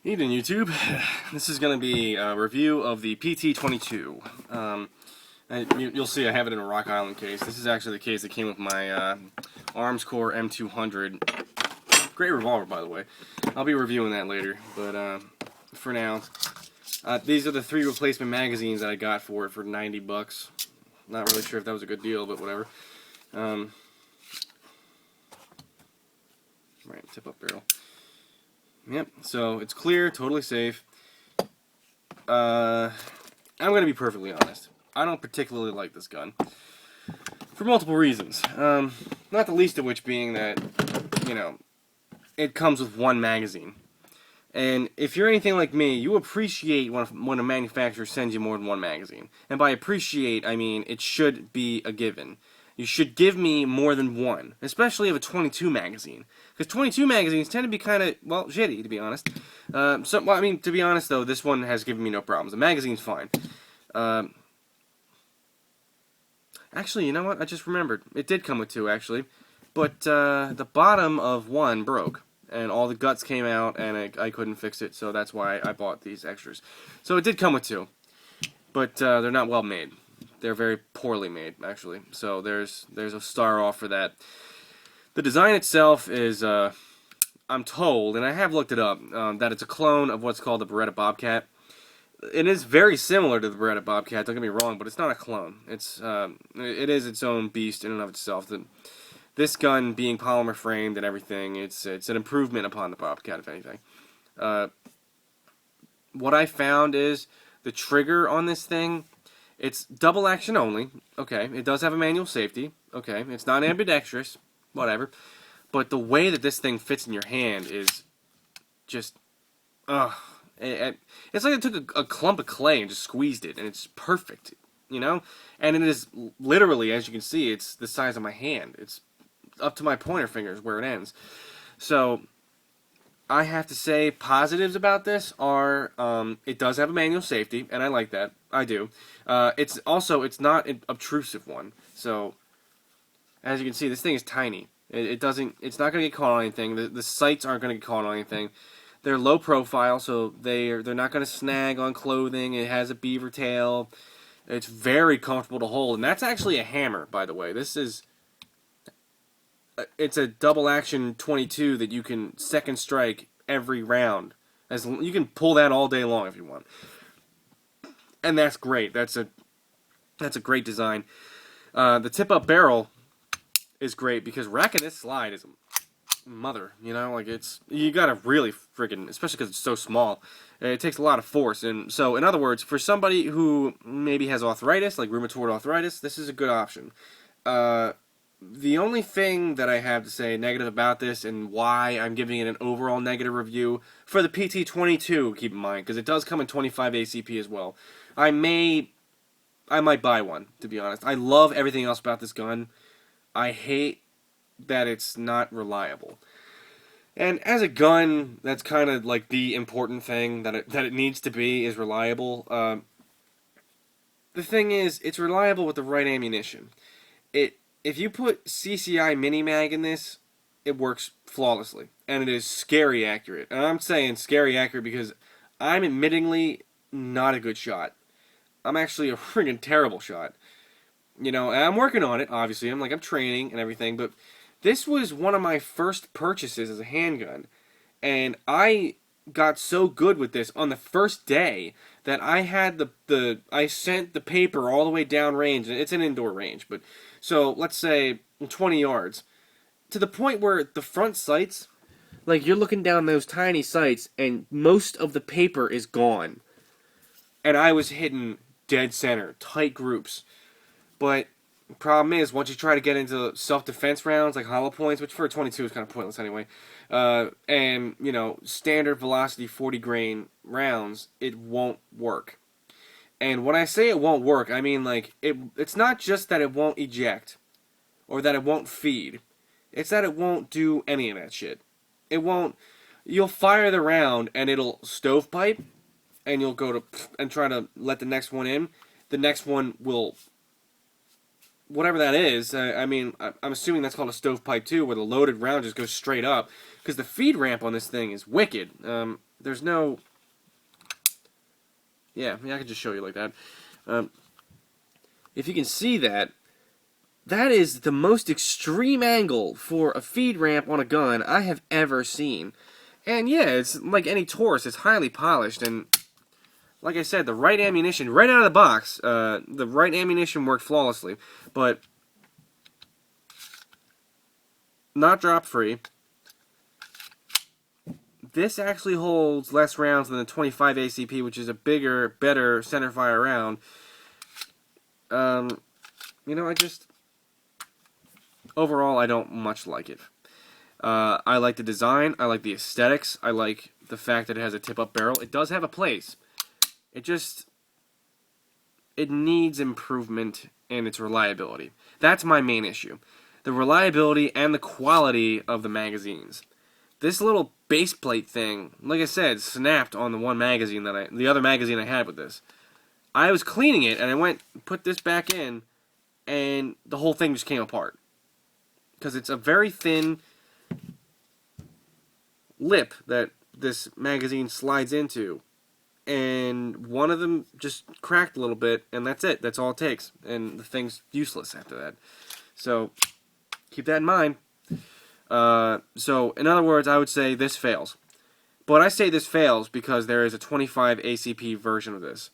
Evening, YouTube. This is going to be a review of the pt22. You'll see I have it in a Rock Island case. This is actually the case that came with my Arms Core M200. Great revolver, by the way. I'll be reviewing that later, but for now, these are the 3 replacement magazines that I got for it for 90 bucks. Not really sure if that was a good deal, but whatever. Right, tip-up barrel. Yep, so it's clear, totally safe. I'm going to be perfectly honest. I don't particularly like this gun. For multiple reasons. Not the least of which being that, you know, it comes with 1 magazine. And if you're anything like me, you appreciate when a manufacturer sends you more than 1 magazine. And by appreciate, I mean it should be a given. You should give me more than 1, especially of a 22 magazine. Because 22 magazines tend to be kind of, well, shitty, to be honest. To be honest, though, this one has given me no problems. The magazine's fine. Actually, you know what? I just remembered. It did come with 2, actually. But the bottom of 1 broke. And all the guts came out, and I couldn't fix it, so that's why I bought these extras. So it did come with 2. But they're not well made. They're very poorly made, actually. So there's a star off for that. The design itself is, I'm told, and I have looked it up, that it's a clone of what's called the Beretta Bobcat. It is very similar to the Beretta Bobcat, don't get me wrong, but it's not a clone. It is its own beast in and of itself. This gun being polymer framed and everything, it's an improvement upon the Bobcat, if anything. What I found is the trigger on this thing, it's double action only. Okay, it does have a manual safety. Okay, it's not ambidextrous. Whatever. But the way that this thing fits in your hand is just, it's like I took a clump of clay and just squeezed it, and it's perfect, you know? And it is literally, as you can see, it's the size of my hand. It's up to my pointer fingers where it ends. So I have to say positives about this are it does have a manual safety, and I like that. I do. It's not an obtrusive one. So as you can see, this thing is tiny. It's not going to get caught on anything. The sights aren't going to get caught on anything. They're low profile, so they're not going to snag on clothing. It has a beaver tail. It's very comfortable to hold, and that's actually a hammer, by the way. It's a double action 22 that you can second strike every round. You can pull that all day long if you want. And that's great. That's a great design. The tip-up barrel is great because racking this slide is a mother, you know, like you gotta really friggin', especially because it's so small, it takes a lot of force. And so, in other words, for somebody who maybe has arthritis, like rheumatoid arthritis, this is a good option. The only thing that I have to say negative about this, and why I'm giving it an overall negative review, for the pt22, keep in mind, because it does come in 25 ACP as well. I might buy one, to be honest. I love everything else about this gun. I hate that it's not reliable. And as a gun, that's kind of like the important thing that it needs to be, is reliable. The thing is, it's reliable with the right ammunition. If you put CCI Mini-Mag in this, it works flawlessly. And it is scary accurate. And I'm saying scary accurate because I'm admittingly not a good shot. I'm actually a friggin' terrible shot. You know, and I'm working on it, obviously. I'm training and everything, but this was one of my first purchases as a handgun. And I got so good with this on the first day that I had I sent the paper all the way down range, and it's an indoor range, but so let's say 20 yards, to the point where the front sights, like you're looking down those tiny sights and most of the paper is gone. And I was hitting dead center, tight groups. But the problem is, once you try to get into self-defense rounds, like hollow points, which for a 22 is kind of pointless anyway, and, you know, standard velocity 40 grain rounds, it won't work. And when I say it won't work, I mean, like, it's not just that it won't eject, or that it won't feed. It's that it won't do any of that shit. It won't. You'll fire the round, and it'll stovepipe, and you'll go to and try to let the next one in. The next one will whatever that is. I mean, I'm assuming that's called a stovepipe too, where the loaded round just goes straight up. Because the feed ramp on this thing is wicked. There's no... Yeah, I mean, I could just show you like that. If you can see that, that is the most extreme angle for a feed ramp on a gun I have ever seen. And yeah, it's like any Taurus, it's highly polished, and like I said, the right ammunition, right out of the box, the right ammunition worked flawlessly, but not drop free. This actually holds less rounds than the 25 ACP, which is a bigger, better centerfire round. You know, overall, I don't much like it. I like the design, I like the aesthetics, I like the fact that it has a tip-up barrel. It does have a place. It needs improvement in its reliability. That's my main issue. The reliability and the quality of the magazines. This little base plate thing, like I said, snapped on the one magazine the other magazine I had with this. I was cleaning it, and I went, put this back in, and the whole thing just came apart. Because it's a very thin lip that this magazine slides into. And one of them just cracked a little bit, and that's it. That's all it takes. And the thing's useless after that. So, keep that in mind. So, in other words, I would say this fails. But I say this fails because there is a 25 ACP version of this.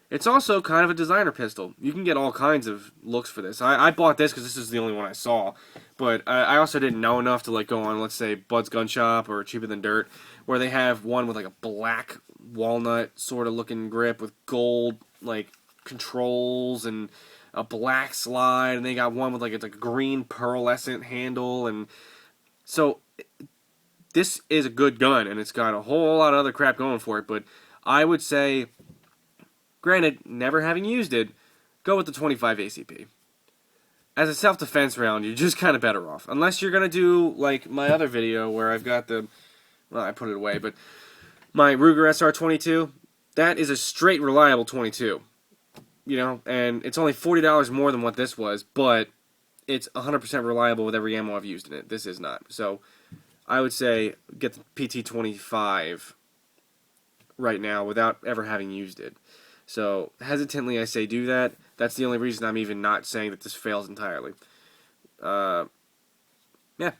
It's also kind of a designer pistol. You can get all kinds of looks for this. I bought this because this is the only one I saw. But I also didn't know enough to like go on, let's say, Bud's Gun Shop or Cheaper Than Dirt, where they have one with like a black walnut sort of looking grip with gold like controls and a black slide, and they got one with like a green pearlescent handle. And so this is a good gun, and it's got a whole lot of other crap going for it. But I would say, granted, never having used it, go with the 25 ACP. As a self-defense round, you're just kind of better off. Unless you're going to do, like, my other video where I've got the... Well, I put it away, but... My Ruger SR22, that is a straight, reliable 22. You know, and it's only $40 more than what this was, but it's 100% reliable with every ammo I've used in it. This is not. So, I would say get the pt22 right now without ever having used it. So, hesitantly I say do that. That's the only reason I'm even not saying that this fails entirely. Yeah.